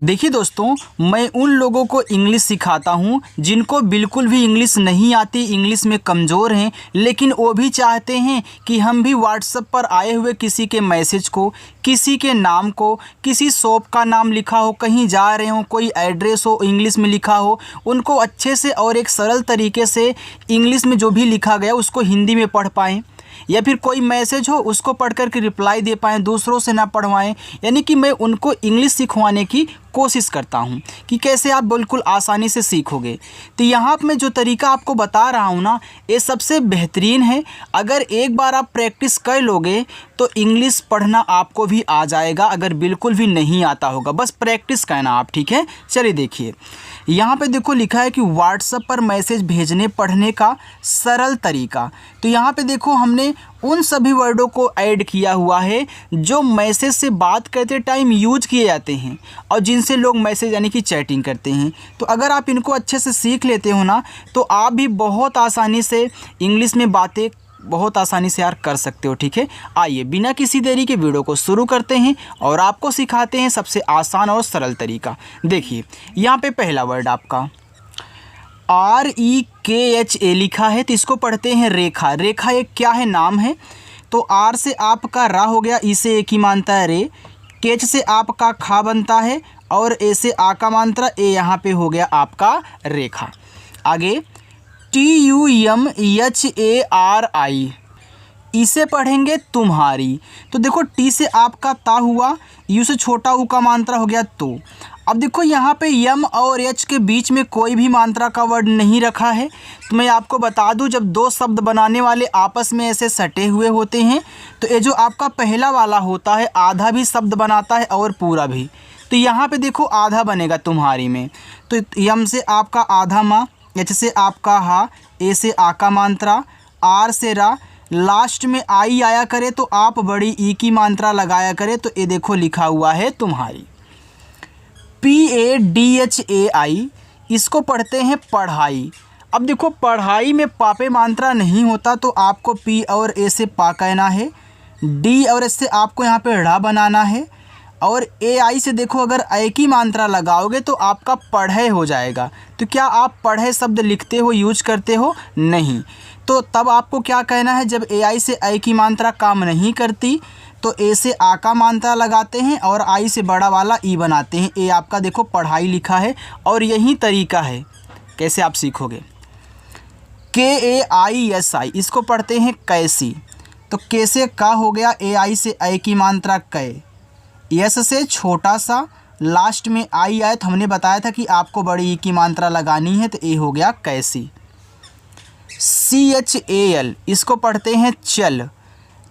देखिए दोस्तों, मैं उन लोगों को इंग्लिश सिखाता हूँ जिनको बिल्कुल भी इंग्लिश नहीं आती, इंग्लिश में कमज़ोर हैं, लेकिन वो भी चाहते हैं कि हम भी व्हाट्सएप पर आए हुए किसी के मैसेज को, किसी के नाम को, किसी शॉप का नाम लिखा हो, कहीं जा रहे हो, कोई एड्रेस हो इंग्लिश में लिखा हो, उनको अच्छे से और एक सरल तरीके से इंग्लिश में जो भी लिखा गया उसको हिंदी में पढ़ पाएँ, या फिर कोई मैसेज हो उसको पढ़ कर के रिप्लाई दे पाएँ, दूसरों से ना पढ़वाएं। यानी कि मैं उनको इंग्लिश सिखवाने की कोशिश करता हूं कि कैसे आप बिल्कुल आसानी से सीखोगे। तो यहाँ मैं जो तरीका आपको बता रहा हूँ ना, ये सबसे बेहतरीन है। अगर एक बार आप प्रैक्टिस कर लोगे तो इंग्लिश पढ़ना आपको भी आ जाएगा, अगर बिल्कुल भी नहीं आता होगा, बस प्रैक्टिस करना आप, ठीक है। चलिए देखिए, यहाँ पे देखो लिखा है कि व्हाट्सएप पर मैसेज भेजने पढ़ने का सरल तरीका। तो यहाँ पे देखो हमने उन सभी वर्डों को ऐड किया हुआ है जो मैसेज से बात करते टाइम यूज किए जाते हैं और जिनसे लोग मैसेज यानी कि चैटिंग करते हैं। तो अगर आप इनको अच्छे से सीख लेते हो ना, तो आप भी बहुत आसानी से इंग्लिश में बातें बहुत आसानी से यार कर सकते हो, ठीक है। आइए बिना किसी देरी के वीडियो को शुरू करते हैं और आपको सिखाते हैं सबसे आसान और सरल तरीका। देखिए यहाँ पे पहला वर्ड आपका REKHA लिखा है, तो इसको पढ़ते हैं रेखा। रेखा एक क्या है, नाम है। तो आर से आपका रा हो गया, ई से एक ही मानता है रे, केच से आपका खा बनता है और ए से आ का मात्रा ए, यहाँ पे हो गया आपका रेखा। आगे TUMHARI, इसे पढ़ेंगे तुम्हारी। तो देखो टी से आपका ता हुआ, यू से छोटा ऊ का मात्रा हो गया तो। अब देखो यहाँ पे यम और एच के बीच में कोई भी मात्रा का वर्ड नहीं रखा है। तो मैं आपको बता दूं, जब दो शब्द बनाने वाले आपस में ऐसे सटे हुए होते हैं तो ये जो आपका पहला वाला होता है आधा भी शब्द बनाता है और पूरा भी। तो यहाँ पे देखो आधा बनेगा तुम्हारी में, तो यम से आपका आधा माँ, एच से आपका हा, ए से आ का मात्रा, आर से रा, लास्ट में आई आया करे तो आप बड़ी ई की मात्रा लगाया करे। तो ये देखो लिखा हुआ है तुम्हारी। PADHAI, इसको पढ़ते हैं पढ़ाई। अब देखो पढ़ाई में पापे मात्रा नहीं होता तो आपको पी और ए से पा कहना है, डी और एस से आपको यहाँ पे ढ़ा बनाना है, और AI से देखो अगर ए की मात्रा लगाओगे तो आपका पढ़े हो जाएगा। तो क्या आप पढ़े शब्द लिखते हो, यूज करते हो? नहीं। तो तब आपको क्या कहना है, जब AI से ए की मात्रा काम नहीं करती तो ए से आ का मात्रा लगाते हैं और आई से बड़ा वाला ई बनाते हैं। ए आपका देखो पढ़ाई लिखा है और यही तरीका है कैसे आप सीखोगे। KAISI, इसको पढ़ते हैं कैसी। तो कैसे का हो गया, AI से ए की मात्रा कै, यस से छोटा सा, लास्ट में आई आए तो हमने बताया था कि आपको बड़ी ई की मात्रा लगानी है, तो ए हो गया कैसी। CHAL, इसको पढ़ते हैं चल।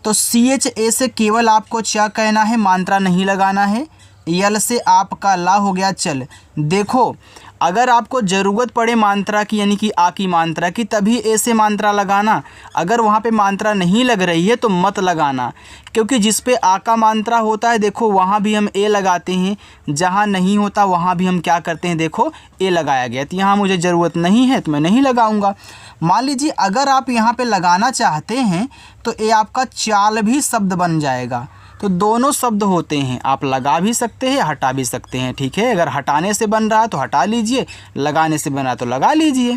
तो CHA से केवल आपको च कहना है, मात्रा नहीं लगाना है। यल से आपका ला हो गया चल। देखो अगर आपको ज़रूरत पड़े मात्रा की यानी कि आ की मात्रा की, तभी ए से मात्रा लगाना। अगर वहाँ पे मात्रा नहीं लग रही है तो मत लगाना, क्योंकि जिस पे आ का मात्रा होता है देखो वहाँ भी हम ए लगाते हैं, जहाँ नहीं होता वहाँ भी हम क्या करते हैं, देखो ए लगाया गया। तो यहाँ मुझे ज़रूरत नहीं है तो मैं नहीं लगाऊंगा। मान लीजिए अगर आप यहाँ पे लगाना चाहते हैं तो ये आपका चाल भी शब्द बन जाएगा। तो दोनों शब्द होते हैं, आप लगा भी सकते हैं, हटा भी सकते हैं, ठीक है। अगर हटाने से बन रहा है तो हटा लीजिए, लगाने से बन रहा है तो लगा लीजिए।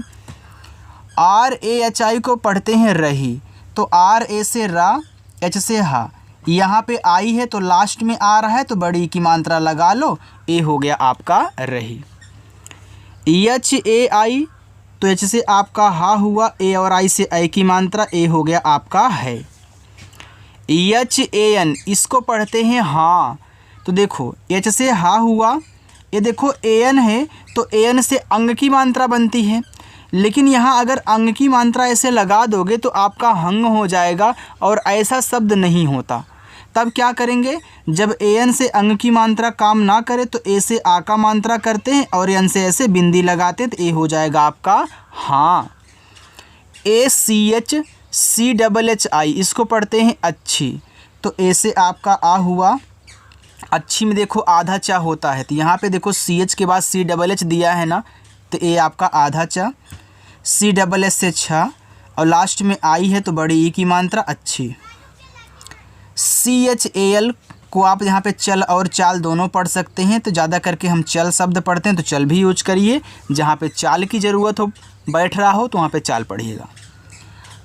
RAHI को पढ़ते हैं रही। तो RA से रा, H से हा, यहाँ पे आई है तो लास्ट में आ रहा है तो बड़ी की मात्रा लगा लो, ए हो गया आपका रही। HAI, तो एच से आपका हा हुआ, ए और आई से ए की मात्रा, ए हो गया आपका है। HAN, इसको पढ़ते हैं हाँ। तो देखो एच से हा हुआ, ये देखो AN है तो AN से अंग की मात्रा बनती है, लेकिन यहाँ अगर अंग की मात्रा ऐसे लगा दोगे तो आपका हंग हो जाएगा और ऐसा शब्द नहीं होता। तब क्या करेंगे, जब AN से अंग की मात्रा काम ना करे तो ए से आ का मात्रा करते हैं और एन से ऐसे बिंदी लगाते हैं, तो ए हो जाएगा आपका हाँ। ACHCHHI, इसको पढ़ते हैं अच्छी। तो ए से आपका आ हुआ, अच्छी में देखो आधा चा होता है, तो यहाँ पे देखो CH के बाद CHH दिया है ना, तो ए आपका आधा चा, CHS से छा और लास्ट में आई है तो बड़ी ई की मात्रा अच्छी। CHAL, को आप यहाँ पे चल और चाल दोनों पढ़ सकते हैं। तो ज़्यादा करके हम चल शब्द पढ़ते हैं तो चल भी यूज करिए, जहाँ पे चाल की ज़रूरत हो, बैठ रहा हो तो वहाँ पे चाल पढ़िएगा।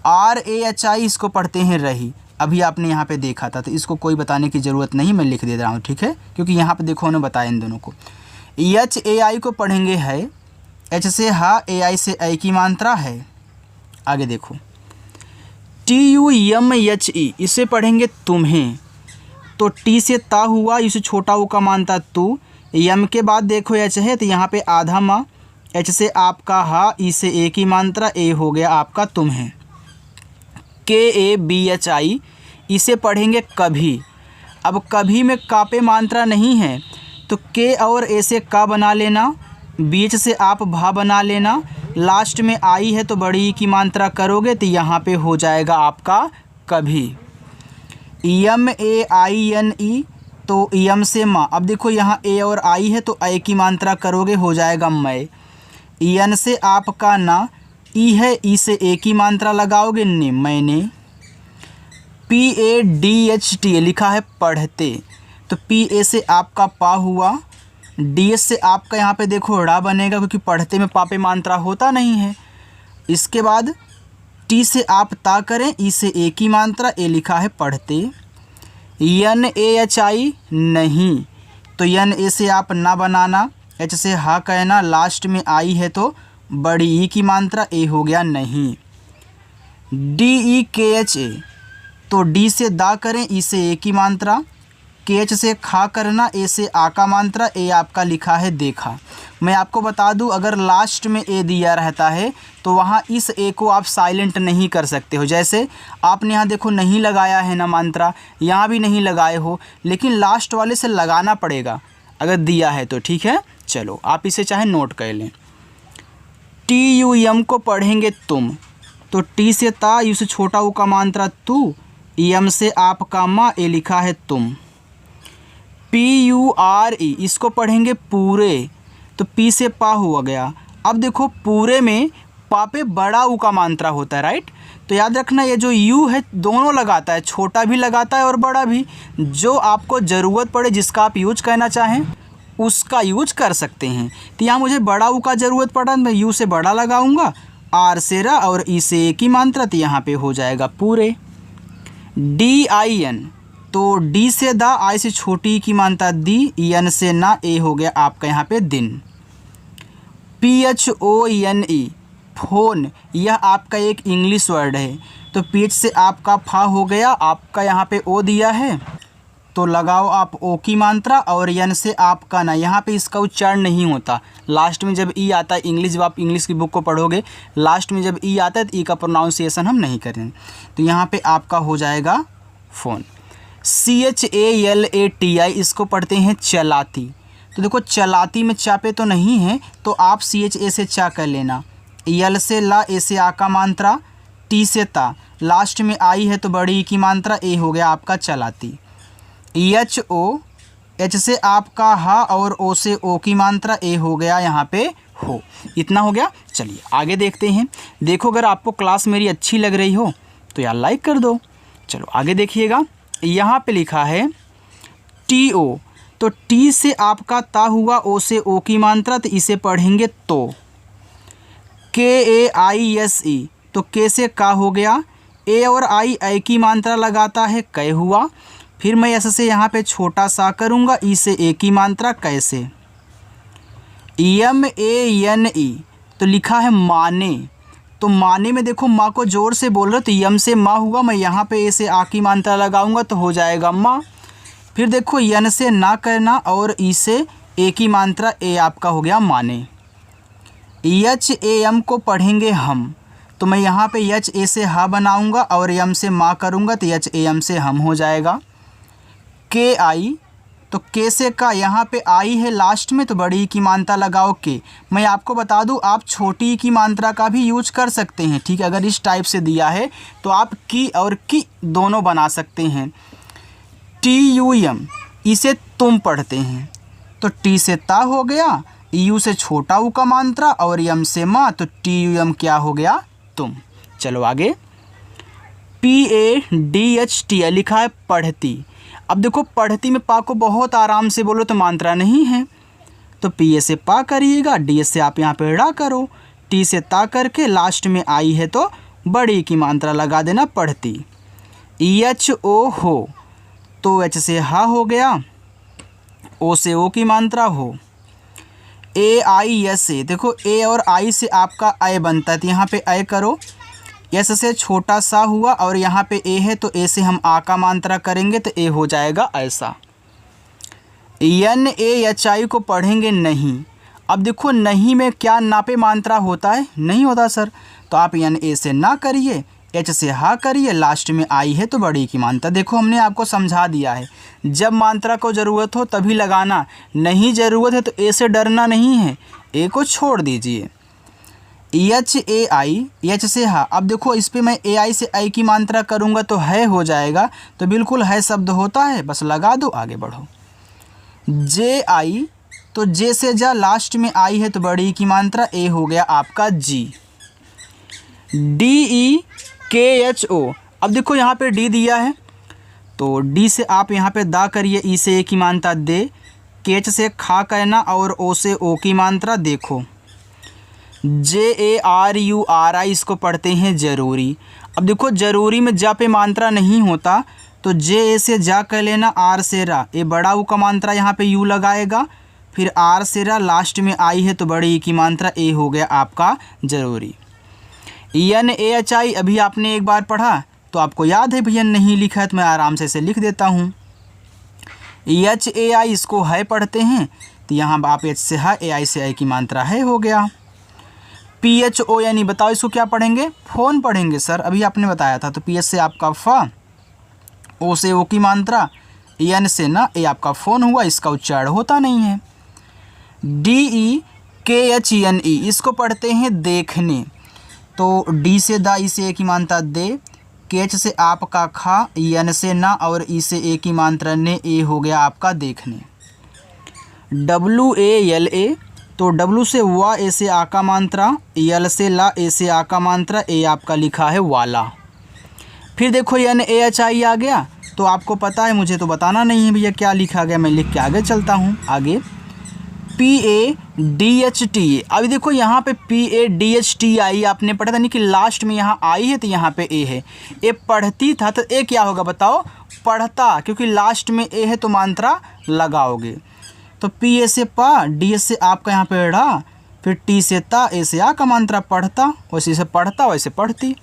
RAHI इसको पढ़ते हैं रही, अभी आपने यहाँ पे देखा था तो इसको कोई बताने की ज़रूरत नहीं, मैं लिख दे रहा हूँ, ठीक है, क्योंकि यहाँ पे देखो उन्होंने बताया इन दोनों को। HAI को पढ़ेंगे है, H से हा, AI से ऐ की मात्रा है। आगे देखो TUMHE इसे पढ़ेंगे तुम्हें, तो T से ता हुआ, इसे छोटा ऊ का मानता तू, यम के बाद देखो H है तो यहाँ पे आधा माँ, H से आपका हा, ई से ए की मात्रा, ए हो गया आपका तुम्हें। KABHI इसे पढ़ेंगे कभी। अब कभी में का पे मात्रा नहीं है तो के और ए से का बना लेना, बीच से आप भा बना लेना, लास्ट में आई है तो बड़ी ई की मात्रा करोगे तो यहाँ पे हो जाएगा आपका कभी। MAINE तो यम से माँ, अब देखो यहाँ ए और आई है तो ऐ की मात्रा करोगे हो जाएगा मैं। यन से आपका ना, ई है, ई से ए की मात्रा लगाओगे ने, मैंने। PADHT लिखा है पढ़ते, तो PA से आपका पा हुआ, DS से आपका यहाँ पे देखो ड़ा बनेगा क्योंकि पढ़ते में पा पे मात्रा होता नहीं है। इसके बाद T से आप ता करें, ई से ए की मात्रा, ए लिखा है पढ़ते। NAHI नहीं, तो NA से आप ना बनाना, H से हा कहना, लास्ट में आई है तो बड़ी ई की मात्रा, ए हो गया नहीं। DEKHA तो डी से दा करें, ई से ए की मात्रा, KH से खा करना, ए से आ का मात्रा, ए आपका लिखा है देखा। मैं आपको बता दूं अगर लास्ट में ए दिया रहता है तो वहाँ इस ए को आप साइलेंट नहीं कर सकते हो। जैसे आपने यहाँ देखो नहीं लगाया है ना मात्रा, यहाँ भी नहीं लगाए हो, लेकिन लास्ट वाले से लगाना पड़ेगा अगर दिया है तो, ठीक है। चलो आप इसे चाहे नोट कर लें। TUM को पढ़ेंगे तुम, तो टी से ता, यू से छोटा ऊ का मात्रा तू, यम से आपका माँ, ए लिखा है तुम। PURE इसको पढ़ेंगे पूरे, तो पी से पा हुआ गया। अब देखो पूरे में पा पे बड़ा ऊ का मात्रा होता है, राइट। तो याद रखना ये जो यू है दोनों लगाता है, छोटा भी लगाता है और बड़ा भी। जो आपको ज़रूरत पड़े, जिसका आप यूज करना चाहें उसका यूज कर सकते हैं। तो यहाँ मुझे बड़ा ऊ का ज़रूरत पड़ा, मैं यू से बड़ा लगाऊंगा, आर से रा और ई से ए की मात्रा, तो यहाँ पे हो जाएगा पूरे। DIN तो डी से दा, आई से छोटी की मात्रा दी, एन से ना, ए हो गया आपका यहाँ पे दिन। PHONE फोन, यह आपका एक इंग्लिश वर्ड है, तो PH से आपका फा हो गया, आपका यहाँ पे ओ दिया है तो लगाओ आप ओ की मात्रा, और एन से आपका ना, यहाँ पे इसका उच्चारण नहीं होता। लास्ट में जब ई आता है, इंग्लिश जब आप इंग्लिश की बुक को पढ़ोगे, लास्ट में जब ई आता है तो ई का प्रोनाउंसिएशन हम नहीं करें, तो यहाँ पे आपका हो जाएगा फ़ोन। CHALATI इसको पढ़ते हैं चलाती, तो देखो चलाती में चा पे तो नहीं है तो आप CHA से चा कर लेना, यल से ला, ए से आ का मात्रा, टी से ता, लास्ट में आई है तो बड़ी ई की मात्रा, ए हो गया आपका चलाती। HO H से आपका हा और ओ से ओ की मात्रा, ए हो गया यहाँ पे हो। इतना हो गया। चलिए आगे देखते हैं। देखो अगर आपको क्लास मेरी अच्छी लग रही हो तो यार लाइक कर दो। चलो आगे देखिएगा, यहाँ पे लिखा है TO, तो टी से आपका ता हुआ, ओ से ओ की मात्रा, तो इसे पढ़ेंगे तो। KAISE तो के से का हो गया, ए और आई ऐ की मात्रा लगाता है, कै हुआ। फिर मैं ऐसे से यहाँ पे छोटा सा करूँगा, ई से ए की मात्रा, कैसे। MANE तो लिखा है माने, तो माने में देखो माँ को जोर से बोल रहे तो यम से माँ हुआ, मैं यहाँ पे ए से आ की मात्रा लगाऊंगा तो हो जाएगा माँ। फिर देखो यन से ना करना और ई से ए की मात्रा, ए आपका हो गया माने। HAM को पढ़ेंगे हम, तो मैं यहाँ पे HA से हा बनाऊंगा और यम से माँ करूँगा तो HAM से हम हो जाएगा। KI तो के से का, यहाँ पे आई है लास्ट में तो बड़ी की मात्रा लगाओ के। मैं आपको बता दूँ आप छोटी की मात्रा का भी यूज कर सकते हैं, ठीक है। अगर इस टाइप से दिया है तो आप की और की दोनों बना सकते हैं। TUM इसे तुम पढ़ते हैं, तो टी से ता हो गया, यू से छोटा ऊ का मात्रा और यम से माँ, तो TUM क्या हो गया तुम। चलो आगे। PADHT लिखा है पढ़ती। अब देखो पढ़ती में पा को बहुत आराम से बोलो तो मात्रा नहीं है, तो पी ए से पा करिएगा, डी एस से आप यहाँ पे ड़ा करो, टी से ता करके लास्ट में आई है तो बड़ी की मात्रा लगा देना पढ़ती। एच ओ हो तो एच से हा हो गया, ओ से ओ की मात्रा हो। ए आई एस ए, देखो ए और आई से आपका अय बनता है तो यहाँ पे अय करो, एस से छोटा सा हुआ और यहाँ पे ए है तो ए से हम आ का मात्रा करेंगे तो ए हो जाएगा ऐसा। एन ए एच आई को पढ़ेंगे नहीं। अब देखो नहीं में क्या नापे मात्रा होता है, नहीं होता सर, तो आप एन ए से ना करिए, एच से हा करिए, लास्ट में आई है तो बड़ी की मात्रा। देखो हमने आपको समझा दिया है, जब मात्रा को ज़रूरत हो तभी लगाना, नहीं ज़रूरत है तो ए से डरना नहीं है, ए को छोड़ दीजिए। एच ए आई, एच से हा। अब देखो इस पे मैं ए आई से आई की मात्रा करूँगा तो है हो जाएगा, तो बिल्कुल है शब्द होता है, बस लगा दो आगे बढ़ो। जे आई, तो जे से जा लास्ट में आई है तो बड़ी की मात्रा, ए हो गया आपका जी। डी ई के एच ओ, अब देखो यहाँ पे डी दिया है तो डी से आप यहाँ पे दा करिए, ई से ए की मात्रा दे, के एच से खा कहना और ओ से ओ की मात्रा देखो। J A R U R I, इसको पढ़ते हैं ज़रूरी। अब देखो ज़रूरी में जा पे मात्रा नहीं होता तो जे ए से जा कह लेना, आर से रा, ए बड़ा ऊ का मात्रा यहाँ पे यू लगाएगा, फिर आर से रा, लास्ट में आई है तो बड़ी की मात्रा, ए हो गया आपका ज़रूरी। एन ए एच आई अभी आपने एक बार पढ़ा तो आपको याद है, भैया नहीं लिखा है तो मैं आराम से इसे लिख देता हूँ। एच ए आई इसको है पढ़ते हैं तो यहाँ आप एच से है, ए आई से आई की मात्रा है हो गया। पी एच ओ यानी बताओ इसको क्या पढ़ेंगे, फ़ोन पढ़ेंगे सर, अभी आपने बताया था, तो पी एच से आपका फ़ा, ओ से ओ की मात्रा, एन से ना, ए आपका फ़ोन हुआ, इसका उच्चारण होता नहीं है। डी ई के एच एन ई, इसको पढ़ते हैं देखने, तो डी से दा, ई से ए की मात्रा दे, के एच से आपका खा, एन से ना और ई से ए की मात्रा ने, ए हो गया आपका देखने। डब्लू ए एल ए, तो डब्लू से वा, ए से आ का मात्रा, एल से ला, ए से आ का मात्रा, ए आपका लिखा है वाला। फिर देखो एन ए एच आई आ गया, तो आपको पता है, मुझे तो बताना नहीं है भैया क्या लिखा गया, मैं लिख के आगे चलता हूँ। आगे P A D H T A, अभी देखो यहाँ पे P A D H T I आपने पढ़ा था, नहीं कि लास्ट में यहाँ आई है तो यहाँ पे ए है, ए पढ़ती था तो ए क्या होगा बताओ, पढ़ता, क्योंकि लास्ट में ए है तो मात्रा लगाओगे। तो पी ए से पा, डी एस से आपका यहाँ पे ड़ा, फिर टी से ता, ए से आ का मात्रा पढ़ता, वैसे से पढ़ता वैसे पढ़ती।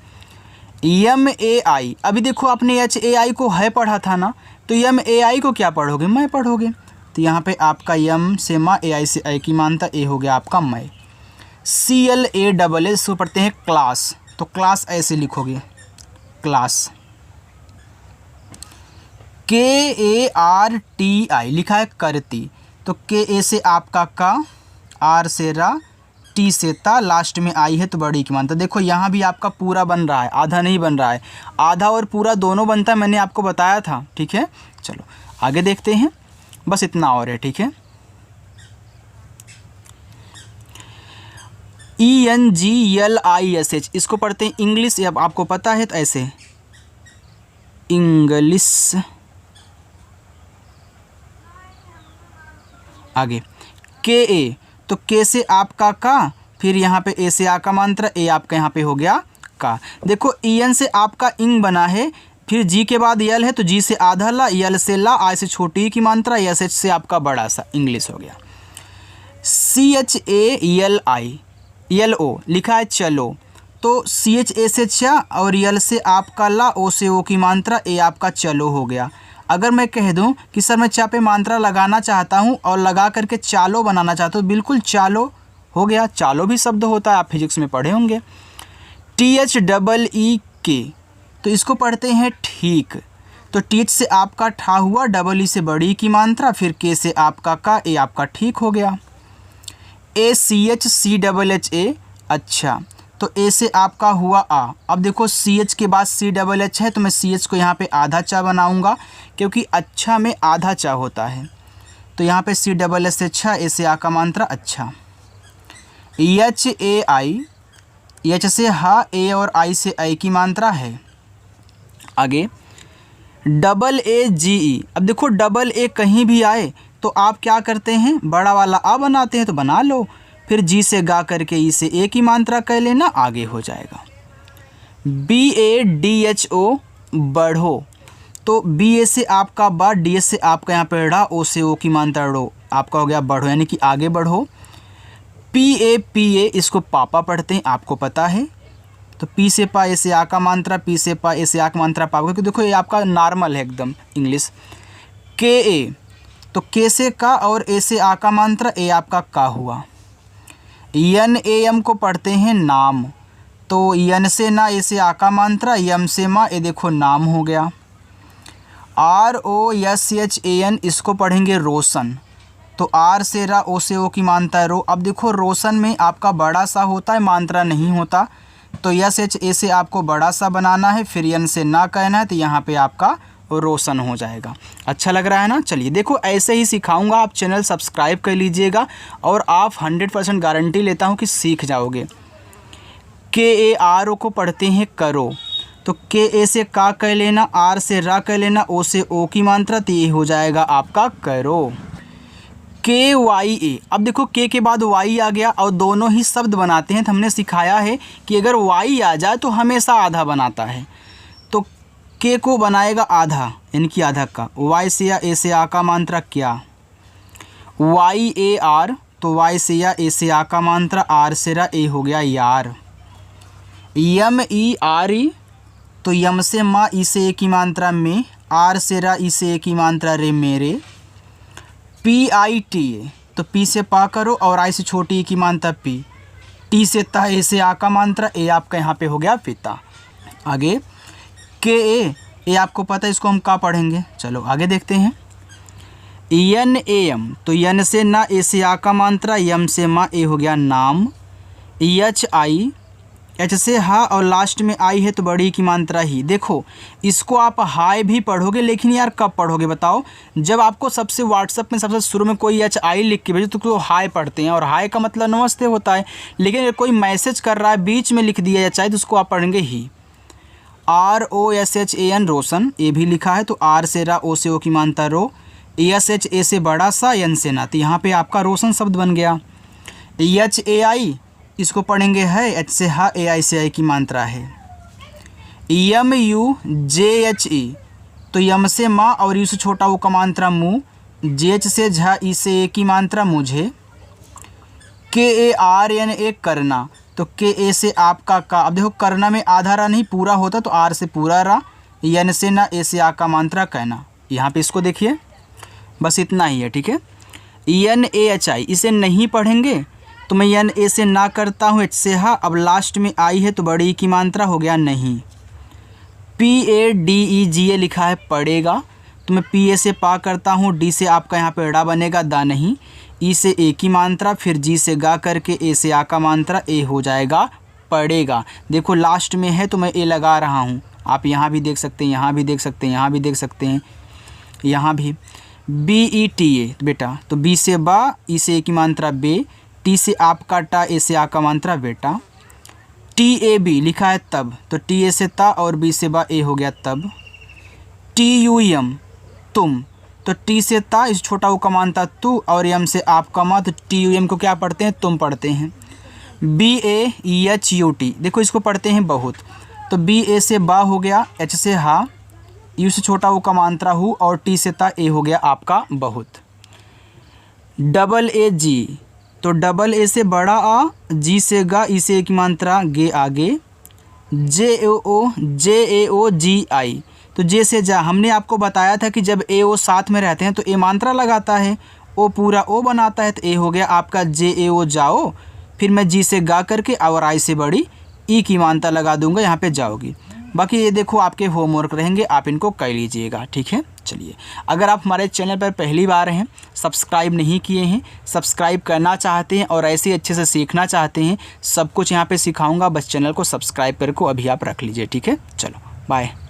एम ए आई, अभी देखो आपने एच ए आई को है पढ़ा था ना, तो एम ए आई को क्या पढ़ोगे, मैं पढ़ोगे, तो यहाँ पे आपका एम से मा, ए आई से आई की मात्रा, ए हो गया आपका मैं। C L A double A, इसको पढ़ते हैं क्लास, तो क्लास ऐसे लिखोगे क्लास। के ए आर टी आई लिखा है करती, तो के ए से आपका का, आर से रा, टी से ता, लास्ट में आई है तो बड़ी की मात्रा। देखो यहाँ भी आपका पूरा बन रहा है, आधा नहीं बन रहा है, आधा और पूरा दोनों बनता है, मैंने आपको बताया था, ठीक है। चलो आगे देखते हैं, बस इतना और है, ठीक है। E N G L I S H, इसको पढ़ते हैं इंग्लिश, अब आपको पता है तो ऐसे इंग्लिश। आगे के ए, तो के से आपका का, फिर यहाँ पे ए से आ का मात्रा, ए आपका यहाँ पे हो गया का। देखो ई एन से आपका इंग बना है, फिर जी के बाद यल है तो जी से आधा ला, यल से ला, आई से छोटी की मात्रा, एस एच से आपका बड़ा सा, इंग्लिश हो गया। C H A L I L O लिखा है चलो, तो सी एच ए से चा और यल से आपका ला, ओ से ओ की मात्रा, ए आपका चलो हो गया। अगर मैं कह दूं कि सर मैं चा पे मात्रा लगाना चाहता हूं और लगा करके चालो बनाना चाहता हूँ, बिल्कुल चालो हो गया, चालो भी शब्द होता है, आप फिजिक्स में पढ़े होंगे। टी एच डबल ई के, तो इसको पढ़ते हैं ठीक, तो टी एच से आपका ठा हुआ, डबल ई से बड़ी की मात्रा, फिर के से आपका का, ए आपका ठीक हो गया। A C H C double H A, अच्छा, तो ए से आपका हुआ आ। अब देखो सी एच के बाद सी डबल एच है, तो मैं सी एच को यहाँ पे आधा चा बनाऊँगा, क्योंकि अच्छा में आधा चा होता है, तो यहाँ पे सी डबल एच से अच्छा, ए से आ का मात्रा अच्छा। एच ए आई, एच से हा, ए और आई से आई की मात्रा है। आगे AAGE। अब देखो डबल ए कहीं भी आए तो आप क्या करते हैं, बड़ा वाला आ बनाते हैं, तो बना लो, फिर जी से गा करके ई से ए की मात्रा कह लेना, आगे हो जाएगा। BADHO बढ़ो, तो BA से आपका बा, DS से आपका यहाँ पे ड़ा, ओ से ओ की मात्रा ड़ो, आपका हो गया बढ़ो, यानी कि आगे बढ़ो। PA इसको पापा पढ़ते हैं, आपको पता है, तो पी से पा, ए से आ का मात्रा, पी से पा, ए से आ का मात्रा पापा, क्योंकि देखो ये आपका नॉर्मल है एकदम इंग्लिश। KA, तो के से का और ए से आ का मात्रा, ए आपका का हुआ। NAM को पढ़ते हैं नाम, तो यन से ना, ए से आ का मात्रा, यम से मा, ए देखो नाम हो गया। ROSCHAN इसको पढ़ेंगे रोशन, तो आर से रा, ओ से ओ की मात्रा रो। अब देखो रोशन में आपका बड़ा सा होता है, मात्रा नहीं होता, तो SHA से आपको बड़ा सा बनाना है, फिर यन से ना कहना है, तो यहाँ पे आपका रोशन हो जाएगा। अच्छा लग रहा है ना। चलिए देखो ऐसे ही सिखाऊंगा, आप चैनल सब्सक्राइब कर लीजिएगा और आप 100% गारंटी लेता हूँ कि सीख जाओगे। KARO को पढ़ते हैं करो, तो KA से का कह लेना, आर से रा कह लेना, ओ से ओ की मात्रा, तो ये हो जाएगा आपका करो। KYA, अब देखो के के बाद वाई आ गया और दोनों ही शब्द बनाते हैं, तो हमने सिखाया है कि अगर वाई आ जाए तो हमेशा आधा बनाता है, तो के को बनाएगा आधा, यानी कि आधा का। वाई से या ए से आ का मात्रा क्या, YAR, तो वाई से या ए से आ का मात्रा, आर से रा, ए हो गया यार। MERE, तो यम से मा, ई से ए की मात्रा में, आर से रा, ई से ए की मात्रा रे मेरे। PITA, तो पी से पा करो और आई से छोटी ई की मात्रा पी, टी से ता, ए से आ का मात्रा, ए आपका यहाँ पे हो गया पिता। आगे KA, ए आपको पता है, इसको हम का पढ़ेंगे, चलो आगे देखते हैं। NAM, तो यन से ना, ए से आ का मात्रा, यम से मा, ए हो गया नाम। HI, एच से हा और लास्ट में आई है, तो बड़ी की मात्रा ही। देखो इसको आप हाय भी पढ़ोगे, लेकिन यार कब पढ़ोगे बताओ, जब आपको सबसे व्हाट्सअप में सबसे शुरू में कोई HI लिख के भेजो तो हाय पढ़ते हैं, और हाय का मतलब नमस्ते होता है, लेकिन अगर कोई मैसेज कर रहा है बीच में लिख दिया HI तो उसको आप पढ़ेंगे ही। ROSHAN रोशन, ए भी लिखा है, तो आर से रा, ओ से ओ की मात्रा रो, SHA से बड़ा सा, यन से ना, तो यहाँ पे आपका रोशन शब्द बन गया। HAI, इसको पढ़ेंगे है, एच से हा, AI से आई की मात्रा है। MUJHE, तो यम से माँ और यू से छोटा वो का मात्रा मुँह, JH से झा, ई से ए की मात्रा मुझे। KARNA करना, तो KA से आपका का, अब देखो करना में आधा रा नहीं पूरा होता, तो आर से पूरा रा, यन से ना, ए से आ का मात्रा कहना। यहाँ पे इसको देखिए, बस इतना ही है, ठीक है। NAHI, इसे नहीं पढ़ेंगे, तो मैं NA से ना करता हूँ, एच से हा, अब लास्ट में आई है, तो बड़ी की मात्रा हो गया नहीं। PADEGA लिखा है पढ़ेगा, तो मैं PA से पा करता हूँ, D से आपका यहाँ पे ड़ा बनेगा, दा नहीं, ई से ए की मात्रा, फिर जी से गा करके, ए से आ का मात्रा, ए हो जाएगा पढ़ेगा। देखो लास्ट में है तो मैं ए लगा रहा हूँ, आप यहाँ भी देख सकते हैं, यहाँ भी देख सकते हैं, यहाँ भी देख सकते हैं, यहाँ भी। BETA बेटा, तो बी से बा, ई से ए की मात्रा बे, टी से आपका टा, ए से आ का मात्रा बेटा। TAB लिखा है तब, तो TA से ता और B से बा, ए हो गया तब। TUM तुम, तो T से ता, इस छोटा वो का मानता तू, और M से आपका मा, तो TUM को क्या पढ़ते हैं, तुम पढ़ते हैं। BAHUT, देखो इसको पढ़ते हैं बहुत, तो BA से बा हो गया, H से हा, U से छोटा वो का मात्रा हूँ, और T से ता, ए हो गया आपका बहुत। AAG, तो AA से बड़ा आ, G से गा, ई से एक मात्रा गे आगे। JAOGI, तो जे से जा, हमने आपको बताया था कि जब AO साथ में रहते हैं तो ए मात्रा लगाता है, ओ पूरा ओ बनाता है, तो ए हो गया आपका JAO जाओ, फिर मैं जी से गा करके और आई से बड़ी ई की मात्रा लगा दूंगा, यहाँ पे जाओगी। बाकी ये देखो आपके होमवर्क रहेंगे, आप इनको कर लीजिएगा, ठीक है। चलिए, अगर आप हमारे चैनल पर पहली बार हैं, सब्सक्राइब नहीं किए हैं, सब्सक्राइब करना चाहते हैं और ऐसे अच्छे से सीखना चाहते हैं, सब कुछ यहाँ पे सिखाऊंगा, बस चैनल को सब्सक्राइब करके अभी आप रख लीजिए, ठीक है। चलो बाय।